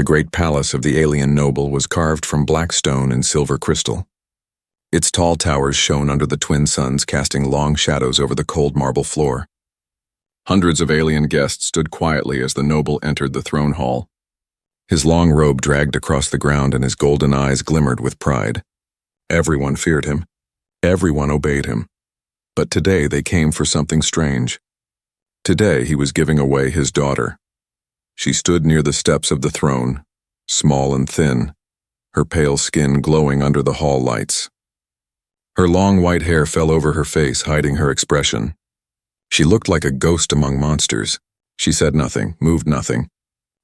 The great palace of the alien noble was carved from black stone and silver crystal. Its tall towers shone under the twin suns, casting long shadows over the cold marble floor. Hundreds of alien guests stood quietly as the noble entered the throne hall. His long robe dragged across the ground and his golden eyes glimmered with pride. Everyone feared him. Everyone obeyed him. But today they came for something strange. Today he was giving away his daughter. She stood near the steps of the throne, small and thin, her pale skin glowing under the hall lights. Her long white hair fell over her face, hiding her expression. She looked like a ghost among monsters. She said nothing, moved nothing.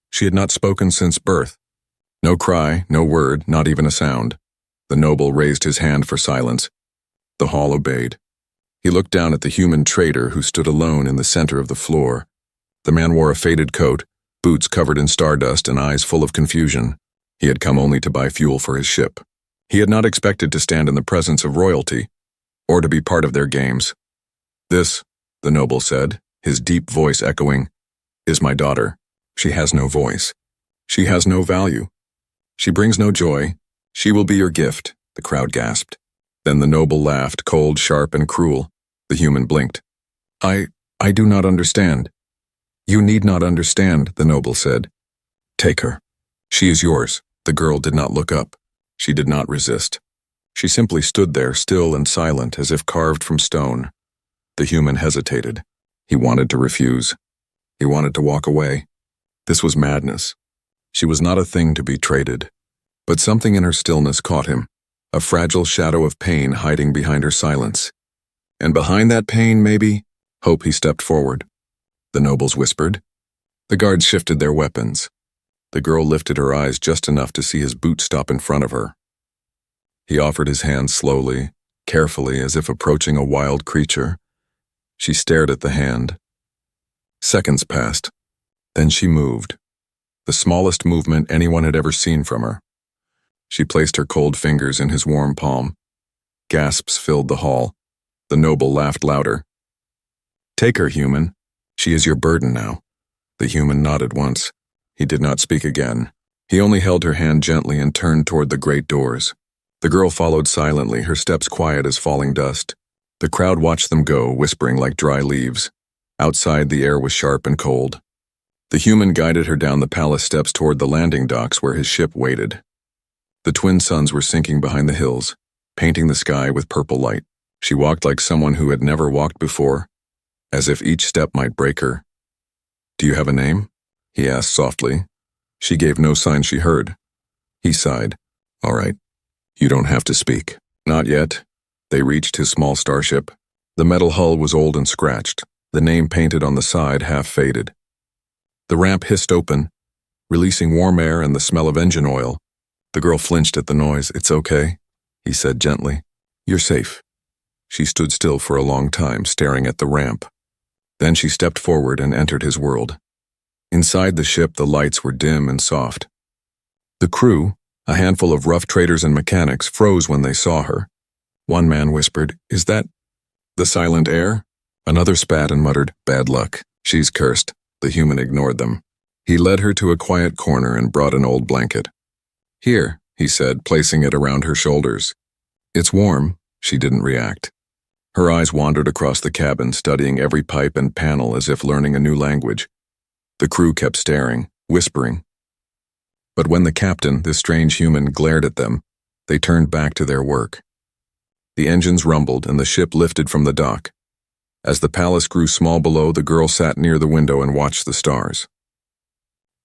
She had not spoken since birth. No cry, no word, not even a sound. The noble raised his hand for silence. The hall obeyed. He looked down at the human traitor who stood alone in the center of the floor. The man wore a faded coat, boots covered in stardust and eyes full of confusion. He had come only to buy fuel for his ship. He had not expected to stand in the presence of royalty, or to be part of their games. "This," the noble said, his deep voice echoing, "is my daughter. She has no voice. She has no value. She brings no joy. She will be your gift," the crowd gasped. Then the noble laughed, cold, sharp, and cruel. The human blinked. I do not understand." "You need not understand," the noble said. "Take her. She is yours." The girl did not look up. She did not resist. She simply stood there, still and silent, as if carved from stone. The human hesitated. He wanted to refuse. He wanted to walk away. This was madness. She was not a thing to be traded. But something in her stillness caught him, a fragile shadow of pain hiding behind her silence. And behind that pain, maybe, hope. He stepped forward. The nobles whispered. The guards shifted their weapons. The girl lifted her eyes just enough to see his boot stop in front of her. He offered his hand slowly, carefully, as if approaching a wild creature. She stared at the hand. Seconds passed. Then she moved. The smallest movement anyone had ever seen from her. She placed her cold fingers in his warm palm. Gasps filled the hall. The noble laughed louder. "Take her, human. She is your burden now." The human nodded once. He did not speak again. He only held her hand gently and turned toward the great doors. The girl followed silently, her steps quiet as falling dust. The crowd watched them go, whispering like dry leaves. Outside, the air was sharp and cold. The human guided her down the palace steps toward the landing docks where his ship waited. The twin suns were sinking behind the hills, painting the sky with purple light. She walked like someone who had never walked before, as if each step might break her. "Do you have a name?" he asked softly. She gave no sign she heard. He sighed. "All right. You don't have to speak." Not yet. They reached his small starship. The metal hull was old and scratched, the name painted on the side half faded. The ramp hissed open, releasing warm air and the smell of engine oil. The girl flinched at the noise. "It's okay," he said gently. "You're safe." She stood still for a long time, staring at the ramp. Then she stepped forward and entered his world. Inside the ship, the lights were dim and soft. The crew, a handful of rough traders and mechanics, froze when they saw her. One man whispered, "Is that the silent heir?" Another spat and muttered, "Bad luck. She's cursed." The human ignored them. He led her to a quiet corner and brought an old blanket. "Here," he said, placing it around her shoulders. "It's warm." She didn't react. Her eyes wandered across the cabin, studying every pipe and panel as if learning a new language. The crew kept staring, whispering. But when the captain, this strange human, glared at them, they turned back to their work. The engines rumbled and the ship lifted from the dock. As the palace grew small below, the girl sat near the window and watched the stars.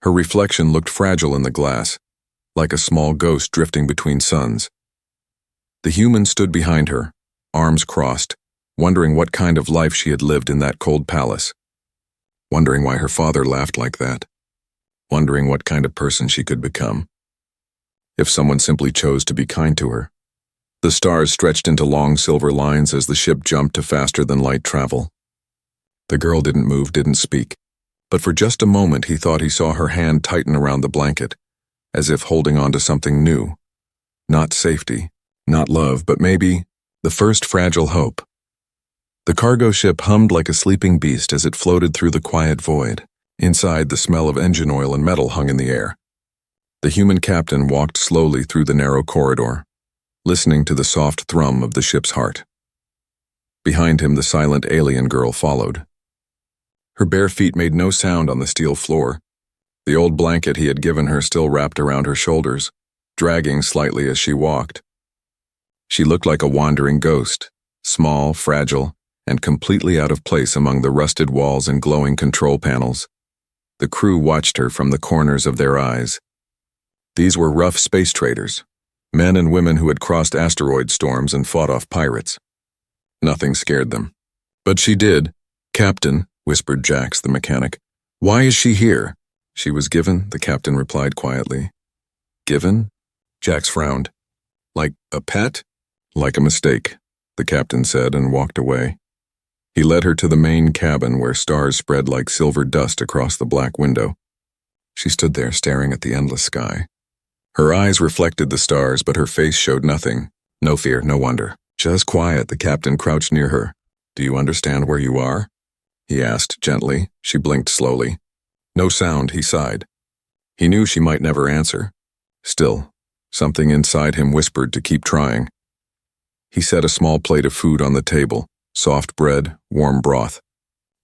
Her reflection looked fragile in the glass, like a small ghost drifting between suns. The human stood behind her, arms crossed, wondering what kind of life she had lived in that cold palace. Wondering why her father laughed like that. Wondering what kind of person she could become. If someone simply chose to be kind to her. The stars stretched into long silver lines as the ship jumped to faster-than-light travel. The girl didn't move, didn't speak. But for just a moment he thought he saw her hand tighten around the blanket, as if holding on to something new. Not safety, not love, but maybe the first fragile hope. The cargo ship hummed like a sleeping beast as it floated through the quiet void. Inside, the smell of engine oil and metal hung in the air. The human captain walked slowly through the narrow corridor, listening to the soft thrum of the ship's heart. Behind him, the silent alien girl followed. Her bare feet made no sound on the steel floor. The old blanket he had given her still wrapped around her shoulders, dragging slightly as she walked. She looked like a wandering ghost, small, fragile, and completely out of place among the rusted walls and glowing control panels. The crew watched her from the corners of their eyes. These were rough space traders, men and women who had crossed asteroid storms and fought off pirates. Nothing scared them. But she did. "Captain," whispered Jax, the mechanic. "Why is she here?" "She was given," the captain replied quietly. "Given?" Jax frowned. "Like a pet?" "Like a mistake," the captain said and walked away. He led her to the main cabin where stars spread like silver dust across the black window. She stood there staring at the endless sky. Her eyes reflected the stars, but her face showed nothing. No fear, no wonder. "Just quiet," the captain crouched near her. "Do you understand where you are?" he asked gently. She blinked slowly. "No sound," he sighed. He knew she might never answer. Still, something inside him whispered to keep trying. He set a small plate of food on the table, soft bread, warm broth.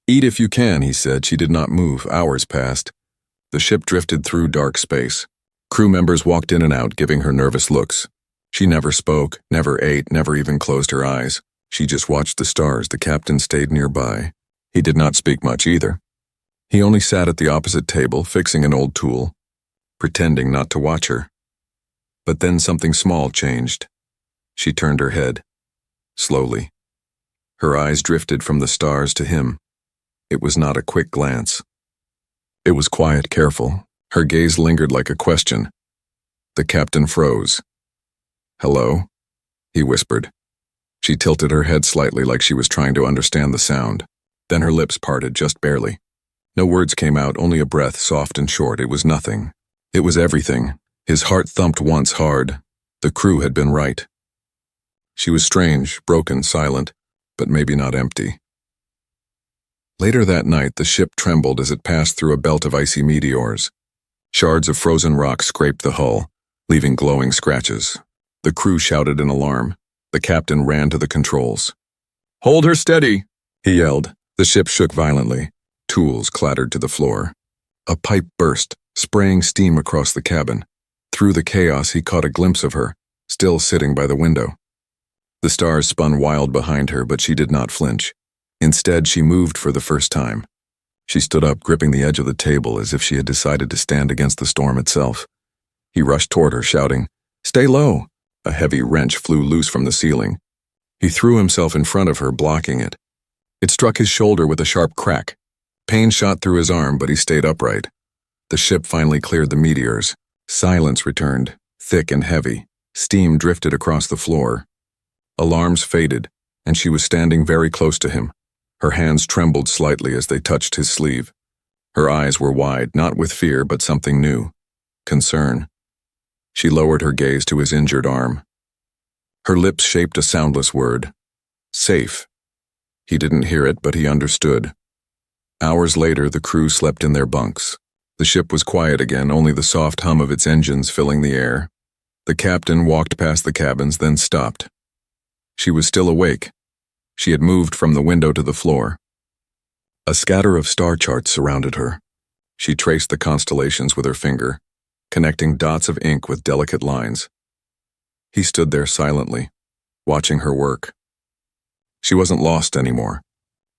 "Eat if you can," he said. She did not move. Hours passed. The ship drifted through dark space. Crew members walked in and out, giving her nervous looks. She never spoke, never ate, never even closed her eyes. She just watched the stars. The captain stayed nearby. He did not speak much either. He only sat at the opposite table, fixing an old tool, pretending not to watch her. But then something small changed. She turned her head. Slowly. Her eyes drifted from the stars to him. It was not a quick glance. It was quiet, careful. Her gaze lingered like a question. The captain froze. "Hello?" he whispered. She tilted her head slightly like she was trying to understand the sound. Then her lips parted just barely. No words came out, only a breath, soft and short. It was nothing. It was everything. His heart thumped once hard. The crew had been right. She was strange, broken, silent, but maybe not empty. Later that night, the ship trembled as it passed through a belt of icy meteors. Shards of frozen rock scraped the hull, leaving glowing scratches. The crew shouted in alarm. The captain ran to the controls. "Hold her steady," he yelled. The ship shook violently. Tools clattered to the floor. A pipe burst, spraying steam across the cabin. Through the chaos, he caught a glimpse of her, still sitting by the window. The stars spun wild behind her, but she did not flinch. Instead, she moved for the first time. She stood up, gripping the edge of the table as if she had decided to stand against the storm itself. He rushed toward her, shouting, "Stay low!" A heavy wrench flew loose from the ceiling. He threw himself in front of her, blocking it. It struck his shoulder with a sharp crack. Pain shot through his arm, but he stayed upright. The ship finally cleared the meteors. Silence returned, thick and heavy. Steam drifted across the floor. Alarms faded, and she was standing very close to him. Her hands trembled slightly as they touched his sleeve. Her eyes were wide, not with fear, but something new. Concern. She lowered her gaze to his injured arm. Her lips shaped a soundless word. Safe. He didn't hear it, but he understood. Hours later, the crew slept in their bunks. The ship was quiet again, only the soft hum of its engines filling the air. The captain walked past the cabins, then stopped. She was still awake. She had moved from the window to the floor. A scatter of star charts surrounded her. She traced the constellations with her finger, connecting dots of ink with delicate lines. He stood there silently, watching her work. She wasn't lost anymore.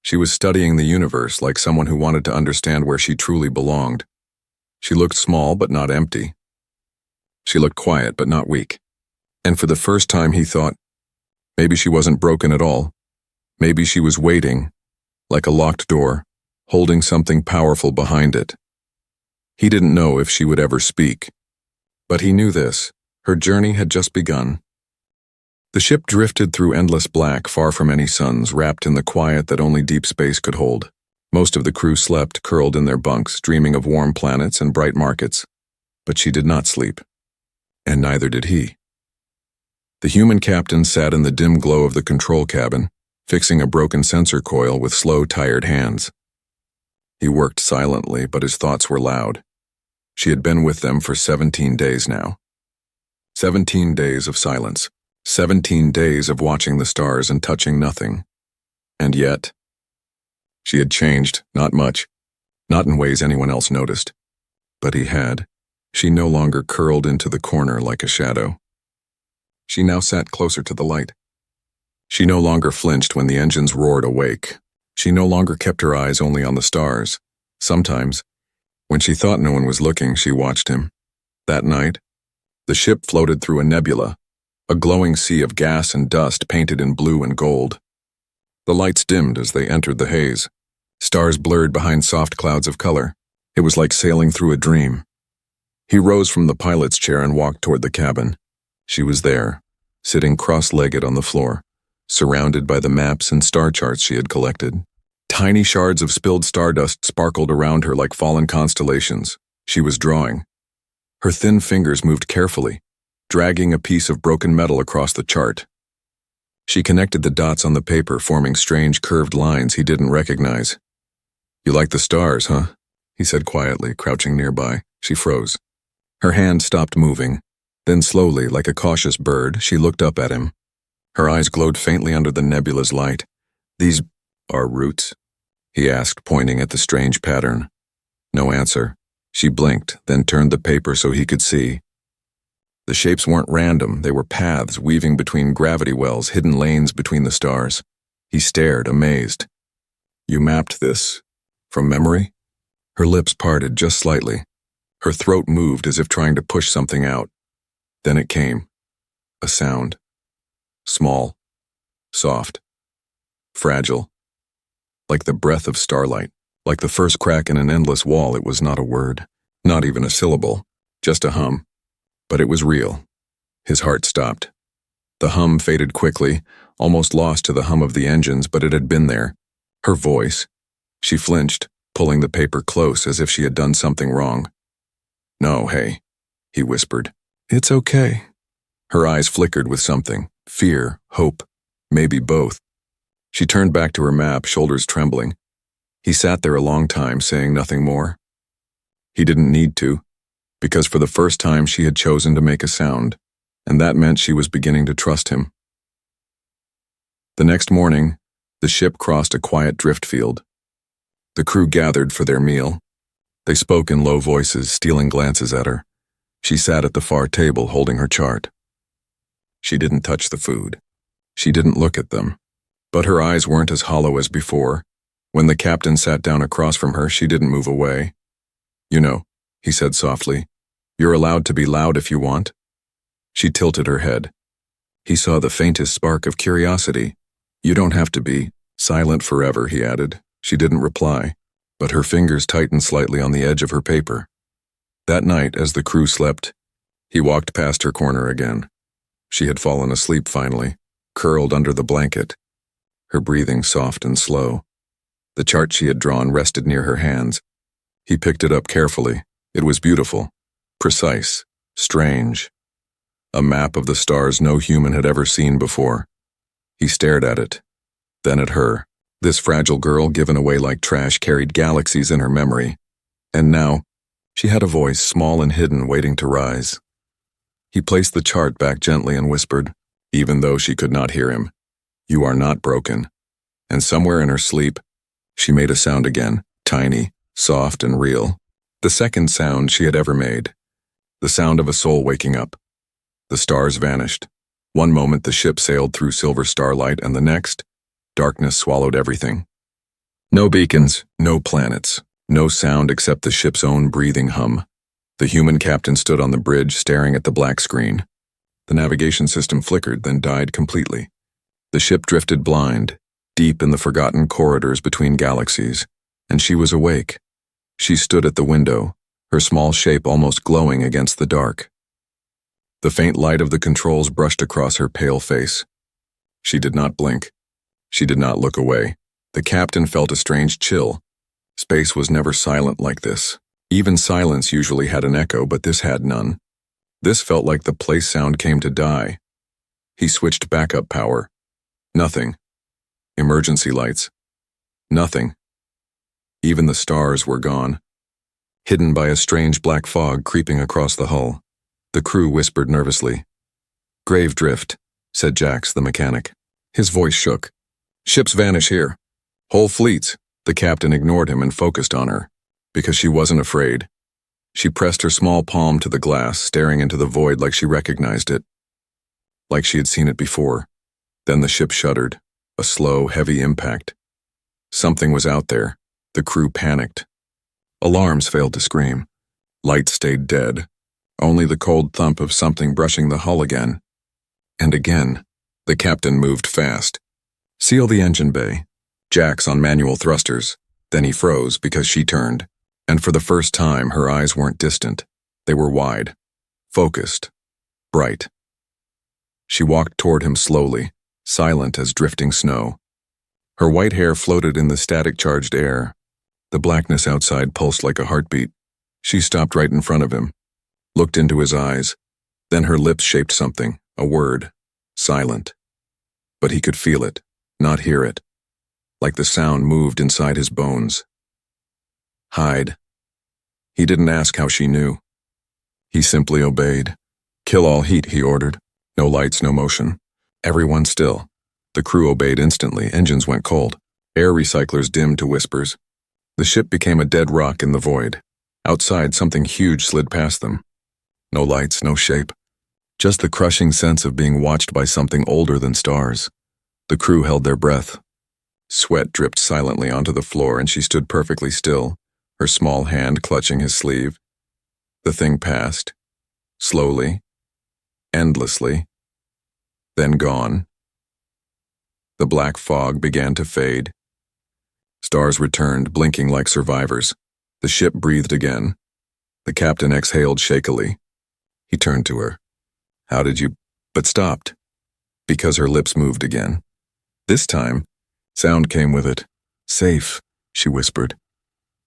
She was studying the universe like someone who wanted to understand where she truly belonged. She looked small but not empty. She looked quiet but not weak. And for the first time he thought, maybe she wasn't broken at all. Maybe she was waiting, like a locked door, holding something powerful behind it. He didn't know if she would ever speak. But he knew this. Her journey had just begun. The ship drifted through endless black, far from any suns, wrapped in the quiet that only deep space could hold. Most of the crew slept, curled in their bunks, dreaming of warm planets and bright markets. But she did not sleep. And neither did he. The human captain sat in the dim glow of the control cabin, fixing a broken sensor coil with slow, tired hands. He worked silently, but his thoughts were loud. She had been with them for 17 days now. 17 days of silence. 17 days of watching the stars and touching nothing. And yet, she had changed, not much, not in ways anyone else noticed. But he had. She no longer curled into the corner like a shadow. She now sat closer to the light. She no longer flinched when the engines roared awake. She no longer kept her eyes only on the stars. Sometimes, when she thought no one was looking, she watched him. That night, the ship floated through a nebula, a glowing sea of gas and dust painted in blue and gold. The lights dimmed as they entered the haze. Stars blurred behind soft clouds of color. It was like sailing through a dream. He rose from the pilot's chair and walked toward the cabin. She was there, sitting cross-legged on the floor, surrounded by the maps and star charts she had collected. Tiny shards of spilled stardust sparkled around her like fallen constellations. She was drawing. Her thin fingers moved carefully, dragging a piece of broken metal across the chart. She connected the dots on the paper, forming strange curved lines he didn't recognize. "You like the stars, huh?" he said quietly, crouching nearby. She froze. Her hand stopped moving. Then slowly, like a cautious bird, she looked up at him. Her eyes glowed faintly under the nebula's light. "These are roots?" he asked, pointing at the strange pattern. No answer. She blinked, then turned the paper so he could see. The shapes weren't random, they were paths weaving between gravity wells, hidden lanes between the stars. He stared, amazed. "You mapped this from memory?" Her lips parted just slightly. Her throat moved as if trying to push something out. Then it came. A sound. Small. Soft. Fragile. Like the breath of starlight. Like the first crack in an endless wall. It was not a word. Not even a syllable. Just a hum. But it was real. His heart stopped. The hum faded quickly, almost lost to the hum of the engines, but it had been there. Her voice. She flinched, pulling the paper close as if she had done something wrong. "No, hey," he whispered. "It's okay." Her eyes flickered with something. Fear, hope, maybe both. She turned back to her map, shoulders trembling. He sat there a long time, saying nothing more. He didn't need to, because for the first time she had chosen to make a sound, and that meant she was beginning to trust him. The next morning, the ship crossed a quiet drift field. The crew gathered for their meal. They spoke in low voices, stealing glances at her. She sat at the far table, holding her chart. She didn't touch the food. She didn't look at them. But her eyes weren't as hollow as before. When the captain sat down across from her, she didn't move away. "You know," he said softly, "you're allowed to be loud if you want." She tilted her head. He saw the faintest spark of curiosity. "You don't have to be silent forever," he added. She didn't reply, but her fingers tightened slightly on the edge of her paper. That night, as the crew slept, he walked past her corner again. She had fallen asleep finally, curled under the blanket, her breathing soft and slow. The chart she had drawn rested near her hands. He picked it up carefully. It was beautiful, precise, strange. A map of the stars no human had ever seen before. He stared at it, then at her. This fragile girl, given away like trash, carried galaxies in her memory. And now, she had a voice, small and hidden, waiting to rise. He placed the chart back gently and whispered, even though she could not hear him, "You are not broken." And somewhere in her sleep, she made a sound again, tiny, soft and real. The second sound she had ever made. The sound of a soul waking up. The stars vanished. One moment the ship sailed through silver starlight, and the next, darkness swallowed everything. No beacons, no planets, no sound except the ship's own breathing hum. The human captain stood on the bridge, staring at the black screen. The navigation system flickered, then died completely. The ship drifted blind, deep in the forgotten corridors between galaxies, and she was awake. She stood at the window, her small shape almost glowing against the dark. The faint light of the controls brushed across her pale face. She did not blink. She did not look away. The captain felt a strange chill. Space was never silent like this. Even silence usually had an echo, but this had none. This felt like the place sound came to die. He switched backup power. Nothing. Emergency lights. Nothing. Even the stars were gone. hidden by a strange black fog creeping across the hull. The crew whispered nervously. "Grave drift," said Jax, the mechanic. His voice shook. "Ships vanish here. Whole fleets." The captain ignored him and focused on her, because she wasn't afraid. She pressed her small palm to the glass, staring into the void like she recognized it, like she had seen it before. Then the ship shuddered, a slow, heavy impact. Something was out there. The crew panicked. Alarms failed to scream. Lights stayed dead. Only the cold thump of something brushing the hull again. And again. The captain moved fast. "Seal the engine bay." Jax on manual thrusters. Then he froze because she turned. And for the first time, her eyes weren't distant. They were wide, focused, bright. She walked toward him slowly, silent as drifting snow. Her white hair floated in the static-charged air. The blackness outside pulsed like a heartbeat. She stopped right in front of him, looked into his eyes. Then her lips shaped something, a word, silent. But he could feel it, not hear it. Like the sound moved inside his bones. "Hide." He didn't ask how she knew. He simply obeyed. "Kill all heat," he ordered. No lights, no motion. Everyone still. The crew obeyed instantly. Engines went cold. Air recyclers dimmed to whispers. The ship became a dead rock in the void. Outside, something huge slid past them. No lights, no shape. Just the crushing sense of being watched by something older than stars. The crew held their breath. Sweat dripped silently onto the floor, and she stood perfectly still, her small hand clutching his sleeve. The thing passed. Slowly. Endlessly. Then gone. The black fog began to fade. Stars returned, blinking like survivors. The ship breathed again. The captain exhaled shakily. He turned to her. "How did you—" but stopped, because her lips moved again. This time, sound came with it. "Safe," she whispered.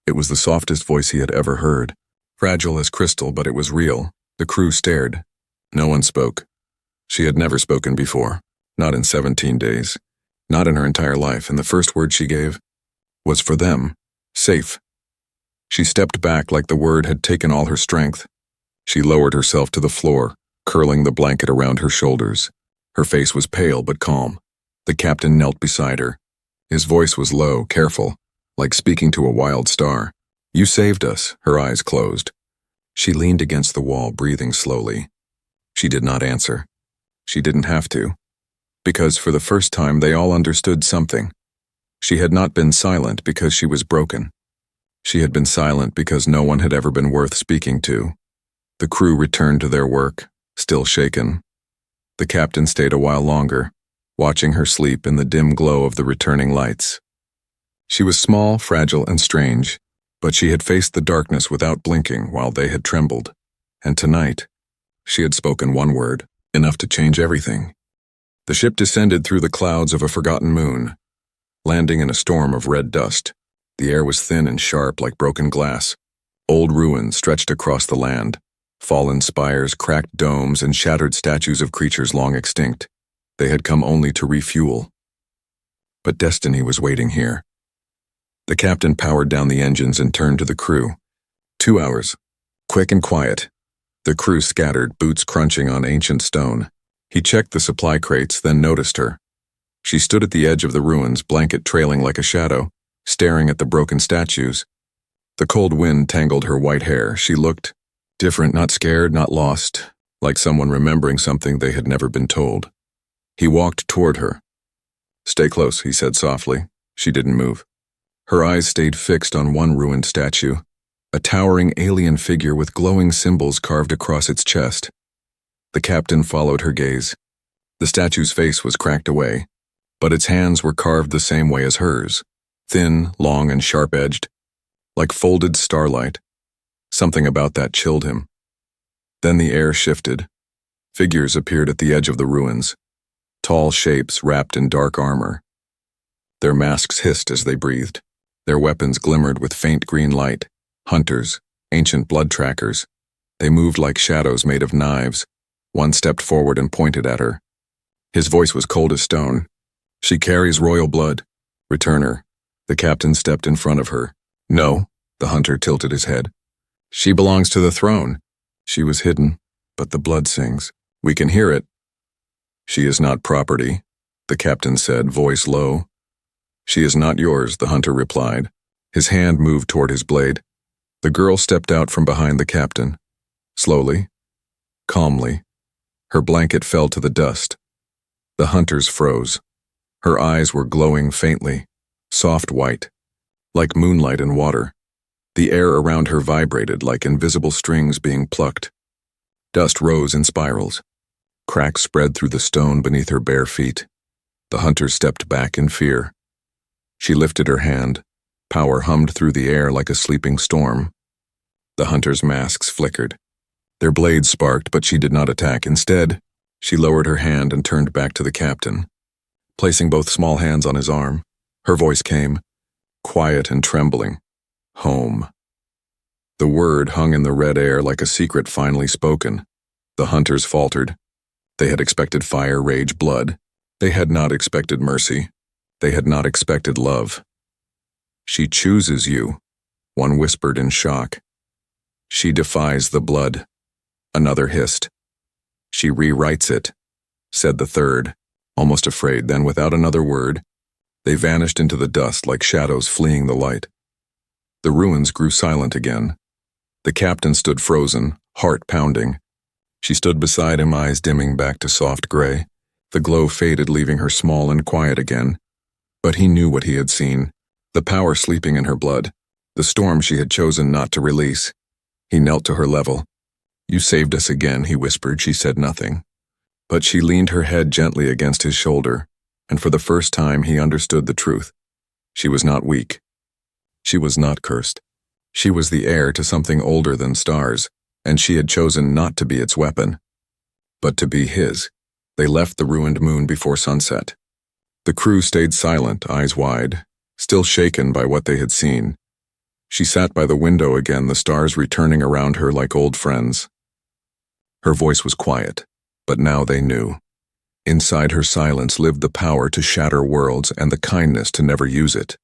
It was the softest voice he had ever heard. Fragile as crystal, but it was real. The crew stared. No one spoke. She had never spoken before. Not in 17 days. Not in her entire life, and the first word she gave was for them. Safe. She stepped back like the word had taken all her strength. She lowered herself to the floor, curling the blanket around her shoulders. Her face was pale but calm. The captain knelt beside her. His voice was low, careful, like speaking to a wild star. "You saved us." Her eyes closed. She leaned against the wall, breathing slowly. She did not answer. She didn't have to. Because for the first time they all understood something. She had not been silent because she was broken. She had been silent because no one had ever been worth speaking to. The crew returned to their work, still shaken. The captain stayed a while longer, watching her sleep in the dim glow of the returning lights. She was small, fragile, and strange, but she had faced the darkness without blinking while they had trembled. And tonight, she had spoken one word, enough to change everything. The ship descended through the clouds of a forgotten moon, landing in a storm of red dust. The air was thin and sharp like broken glass. Old ruins stretched across the land, fallen spires, cracked domes, and shattered statues of creatures long extinct. They had come only to refuel. But destiny was waiting here. The captain powered down the engines and turned to the crew. 2 hours. Quick and quiet. The crew scattered, boots crunching on ancient stone. He checked the supply crates, then noticed her. She stood at the edge of the ruins, blanket trailing like a shadow, staring at the broken statues. The cold wind tangled her white hair. She looked different, not scared, not lost, like someone remembering something they had never been told. He walked toward her. "Stay close," he said softly. She didn't move. Her eyes stayed fixed on one ruined statue, a towering alien figure with glowing symbols carved across its chest. The captain followed her gaze. The statue's face was cracked away, but its hands were carved the same way as hers, thin, long, and sharp-edged, like folded starlight. Something about that chilled him. Then the air shifted. Figures appeared at the edge of the ruins, tall shapes wrapped in dark armor. Their masks hissed as they breathed. Their weapons glimmered with faint green light. Hunters, ancient blood trackers. They moved like shadows made of knives. One stepped forward and pointed at her. His voice was cold as stone. "She carries royal blood. Return her." The captain stepped in front of her. "No." The hunter tilted his head. She belongs to the throne. She was hidden, but the blood sings. We can hear it. She is not property, the captain said, voice low. She is not yours, the hunter replied. His hand moved toward his blade. The girl stepped out from behind the captain. Slowly, calmly, her blanket fell to the dust. The hunters froze. Her eyes were glowing faintly, soft white, like moonlight in water. The air around her vibrated like invisible strings being plucked. Dust rose in spirals. Cracks spread through the stone beneath her bare feet. The hunter stepped back in fear. She lifted her hand. Power hummed through the air like a sleeping storm. The hunters' masks flickered. Their blades sparked, but she did not attack. Instead, she lowered her hand and turned back to the captain. Placing both small hands on his arm, her voice came, quiet and trembling. Home. The word hung in the red air like a secret finally spoken. The hunters faltered. They had expected fire, rage, blood. They had not expected mercy. They had not expected love. She chooses you, one whispered in shock. She defies the blood. Another hissed. She rewrites it, said the third, almost afraid. Then, without another word, they vanished into the dust like shadows fleeing the light. The ruins grew silent again. The captain stood frozen, heart pounding. She stood beside him, eyes dimming back to soft gray. The glow faded, leaving her small and quiet again. But he knew what he had seen, the power sleeping in her blood, the storm she had chosen not to release. He knelt to her level. You saved us again, he whispered. She said nothing. But she leaned her head gently against his shoulder, and for the first time he understood the truth. She was not weak. She was not cursed. She was the heir to something older than stars, and she had chosen not to be its weapon, but to be his. They left the ruined moon before sunset. The crew stayed silent, eyes wide, still shaken by what they had seen. She sat by the window again, the stars returning around her like old friends. Her voice was quiet, but now they knew. Inside her silence lived the power to shatter worlds and the kindness to never use it.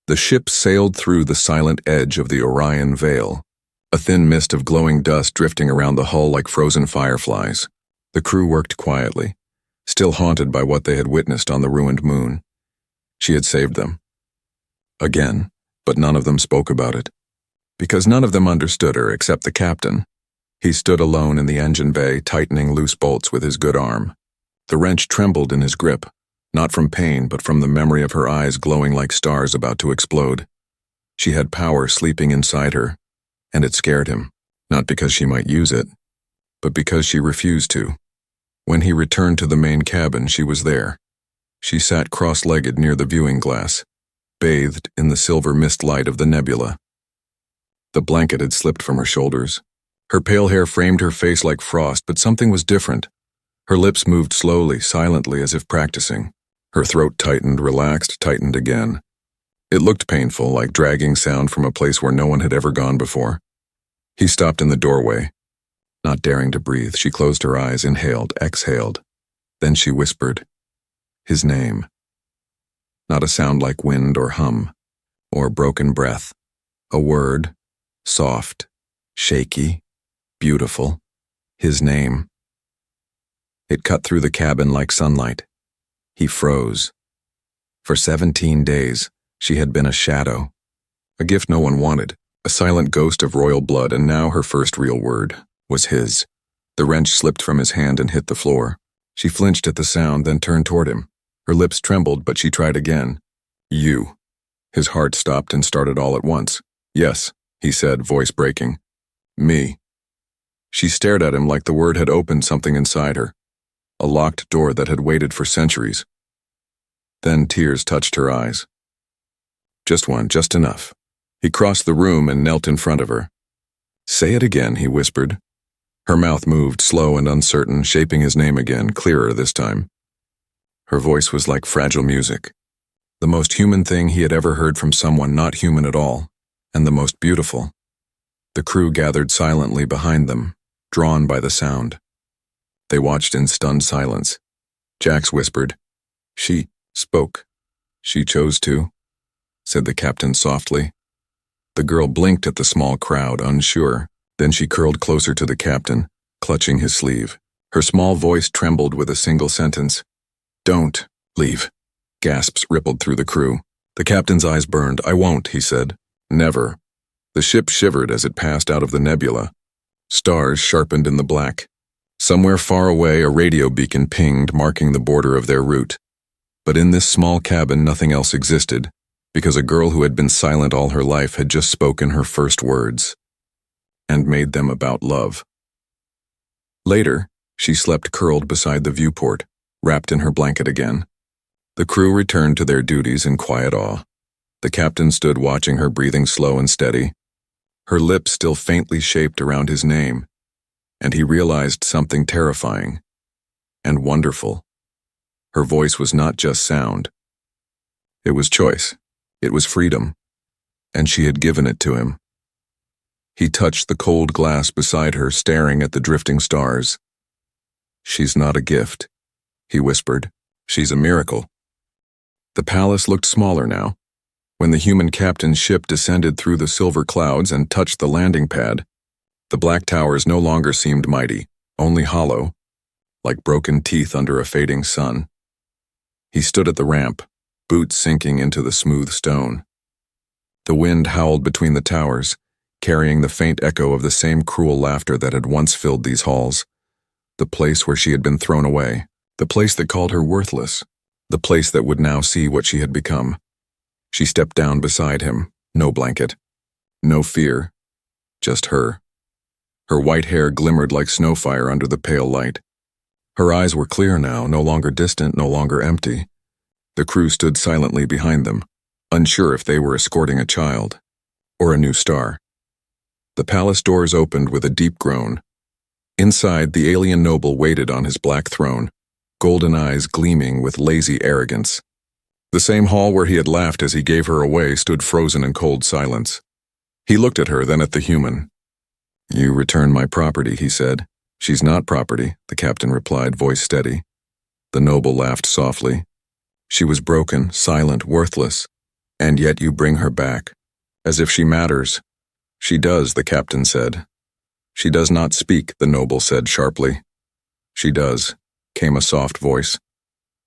The ship sailed through the silent edge of the Orion Veil, a thin mist of glowing dust drifting around the hull like frozen fireflies. The crew worked quietly, still haunted by what they had witnessed on the ruined moon. She had saved them. Again, but none of them spoke about it. Because none of them understood her except the captain. He stood alone in the engine bay, tightening loose bolts with his good arm. The wrench trembled in his grip, not from pain but from the memory of her eyes glowing like stars about to explode. She had power sleeping inside her, and it scared him, not because she might use it, but because she refused to. When he returned to the main cabin, she was there. She sat cross-legged near the viewing glass, bathed in the silver mist light of the nebula. The blanket had slipped from her shoulders. Her pale hair framed her face like frost, but something was different. Her lips moved slowly, silently, as if practicing. Her throat tightened, relaxed, tightened again. It looked painful, like dragging sound from a place where no one had ever gone before. He stopped in the doorway. Not daring to breathe, she closed her eyes, inhaled, exhaled. Then she whispered, his name. Not a sound like wind or hum, or broken breath. A word, soft, shaky, beautiful. His name. It cut through the cabin like sunlight. He froze. For 17 days, she had been a shadow, a gift no one wanted, a silent ghost of royal blood, and now her first real word was his. The wrench slipped from his hand and hit the floor. She flinched at the sound, then turned toward him. Her lips trembled, but she tried again. You. His heart stopped and started all at once. Yes, he said, voice breaking. Me. She stared at him like the word had opened something inside her, a locked door that had waited for centuries. Then tears touched her eyes. Just one, just enough. He crossed the room and knelt in front of her. Say it again, he whispered. Her mouth moved, slow and uncertain, shaping his name again, clearer this time. Her voice was like fragile music, the most human thing he had ever heard from someone not human at all, and the most beautiful. The crew gathered silently behind them, drawn by the sound. They watched in stunned silence. Jax whispered, She spoke. She chose to, said the captain softly. The girl blinked at the small crowd, unsure. Then she curled closer to the captain, clutching his sleeve. Her small voice trembled with a single sentence. "Don't leave." Gasps rippled through the crew. The captain's eyes burned. "I won't," he said. "Never." The ship shivered as it passed out of the nebula. Stars sharpened in the black. Somewhere far away, a radio beacon pinged, marking the border of their route. But in this small cabin, nothing else existed, because a girl who had been silent all her life had just spoken her first words, and made them about love. Later, she slept curled beside the viewport, wrapped in her blanket again. The crew returned to their duties in quiet awe. The captain stood watching her, breathing slow and steady, her lips still faintly shaped around his name, and he realized something terrifying and wonderful. Her voice was not just sound. It was choice. It was freedom, and she had given it to him. He touched the cold glass beside her, staring at the drifting stars. "She's not a gift," he whispered. "She's a miracle." The palace looked smaller now. When the human captain's ship descended through the silver clouds and touched the landing pad, the black towers no longer seemed mighty, only hollow, like broken teeth under a fading sun. He stood at the ramp, boots sinking into the smooth stone. The wind howled between the towers, carrying the faint echo of the same cruel laughter that had once filled these halls. The place where she had been thrown away, the place that called her worthless, the place that would now see what she had become. She stepped down beside him, no blanket, no fear, just her. Her white hair glimmered like snowfire under the pale light. Her eyes were clear now, no longer distant, no longer empty. The crew stood silently behind them, unsure if they were escorting a child or a new star. The palace doors opened with a deep groan. Inside, the alien noble waited on his black throne, golden eyes gleaming with lazy arrogance. The same hall where he had laughed as he gave her away stood frozen in cold silence. He looked at her, then at the human. "You return my property," he said. "She's not property," the captain replied, voice steady. The noble laughed softly. "She was broken, silent, worthless, and yet you bring her back, as if she matters." "She does," the captain said. "She does not speak," the noble said sharply. "She does," came a soft voice.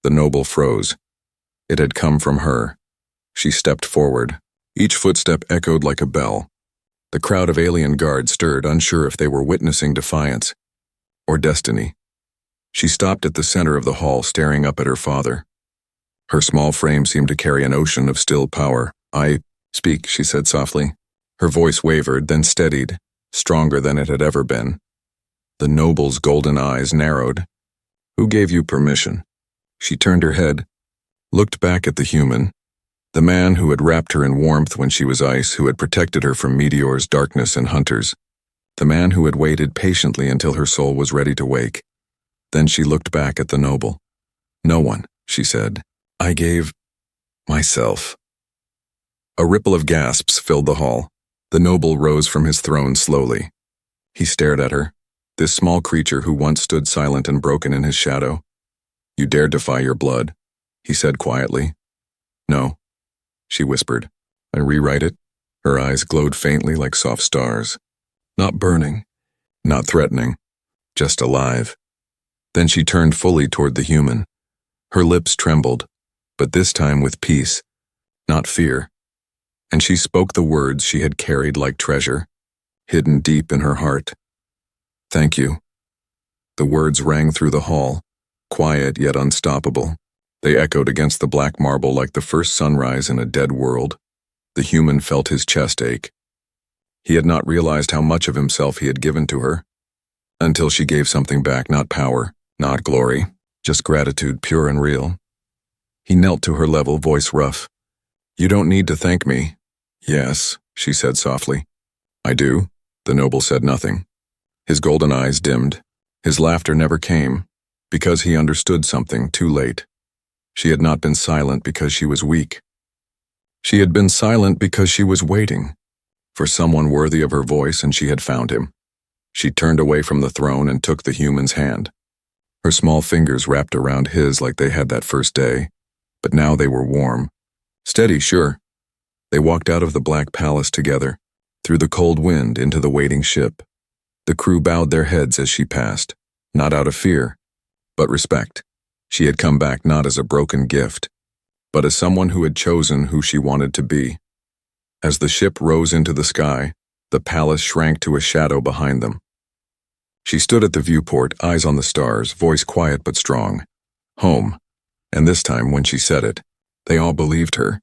The noble froze. It had come from her. She stepped forward. Each footstep echoed like a bell. The crowd of alien guards stirred, unsure if they were witnessing defiance or destiny. She stopped at the center of the hall, staring up at her father. Her small frame seemed to carry an ocean of still power. "I speak," she said softly. Her voice wavered, then steadied, stronger than it had ever been. The noble's golden eyes narrowed. "Who gave you permission?" She turned her head, looked back at the human, the man who had wrapped her in warmth when she was ice, who had protected her from meteors, darkness, and hunters, the man who had waited patiently until her soul was ready to wake. Then she looked back at the noble. "No one," she said. "I gave myself." A ripple of gasps filled the hall. The noble rose from his throne slowly. He stared at her, this small creature who once stood silent and broken in his shadow. "You dare defy your blood," he said quietly. "No," she whispered. "I rewrite it." Her eyes glowed faintly like soft stars. Not burning, not threatening, just alive. Then she turned fully toward the human. Her lips trembled, but this time with peace, not fear. And she spoke the words she had carried like treasure, hidden deep in her heart. "Thank you." The words rang through the hall, quiet yet unstoppable. They echoed against the black marble like the first sunrise in a dead world. The human felt his chest ache. He had not realized how much of himself he had given to her, until she gave something back, not power, not glory, just gratitude, pure and real. He knelt to her level, voice rough. "You don't need to thank me." "Yes," she said softly. "I do." The noble said nothing. His golden eyes dimmed. His laughter never came, because he understood something too late. She had not been silent because she was weak. She had been silent because she was waiting for someone worthy of her voice, and she had found him. She turned away from the throne and took the human's hand. Her small fingers wrapped around his like they had that first day, but now they were warm. Steady, sure, They walked out of the Black Palace together, through the cold wind into the waiting ship. The crew bowed their heads as she passed, not out of fear, but respect. She had come back not as a broken gift, but as someone who had chosen who she wanted to be. As the ship rose into the sky, the palace shrank to a shadow behind them. She stood at the viewport, eyes on the stars, voice quiet but strong. Home. And this time, when she said it, they all believed her.